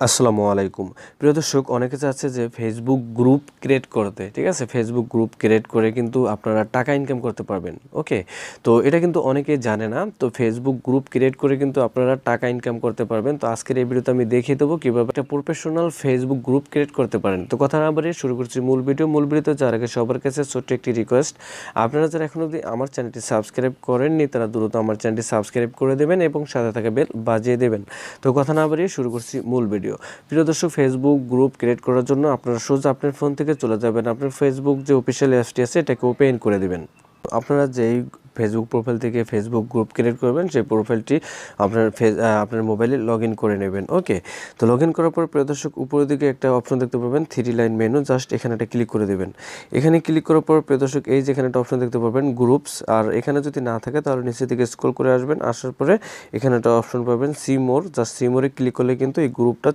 আসসালামু আলাইকুম। প্রিয় দর্শক, অনেকে চাচ্ছে যে ফেসবুক গ্রুপ ক্রিয়েট করতে, ঠিক আছে? ফেসবুক গ্রুপ ক্রিয়েট করে কিন্তু আপনারা টাকা ইনকাম করতে পারবেন। ওকে, তো এটা কিন্তু অনেকেই জানে না। তো ফেসবুক গ্রুপ ক্রিয়েট করে কিন্তু আপনারা টাকা ইনকাম করতে পারবেন। তো আজকের এই ভিডিওতে আমি দেখিয়ে দেবো কীভাবে একটা প্রফেশনাল ফেসবুক গ্রুপ ক্রিয়েট করতে পারেন। তো কথা না বাড়িয়ে শুরু করছি মূল ভিডিও। মূল ভিডিওতে যাওয়ার আগে সবার কাছে ছোট্ট একটি রিকোয়েস্ট, আপনারা যারা এখনও অবধি আমার চ্যানেলটি সাবস্ক্রাইব করেননি তারা দ্রুত আমার চ্যানেলটি সাবস্ক্রাইব করে দেবেন এবং সাথে থাকা বেল বাজিয়ে দেবেন। তো কথা না বাড়িয়ে শুরু করছি মূল ভিডিও। প্রিয় দর্শক, ফেসবুক গ্রুপ ক্রিয়েট করার জন্য আপনারা সোজা আপনার ফোন থেকে চলে যাবেন আপনার ফেসবুক যে অফিসিয়াল অ্যাপসটি আছে এটাকে ওপেন করে দিবেন। আপনারা যেই ফেসবুক প্রোফাইল থেকে ফেসবুক গ্রুপ ক্রিয়েট করবেন সেই প্রোফাইলটি আপনার মোবাইলে লগ ইন করে নেবেন। ওকে, তো লগ ইন করার পর প্রিয় দর্শক, উপরের দিকে একটা অপশন দেখতে পাবেন 3 লাইন মেনু, জাস্ট এখানে একটা ক্লিক করে দেবেন। এখানে ক্লিক করার পর প্রিয় দর্শক, এই যে এখানে একটা অপশন দেখতে পাবেন গ্রুপস, আর এখানে যদি না থাকে তাহলে নিচের দিকে স্ক্রল করে আসবেন। আসার পরে এখানে একটা অপশন পাবেন সি মোর, জাস্ট সি মোরে ক্লিক করলে কিন্তু এই গ্রুপটা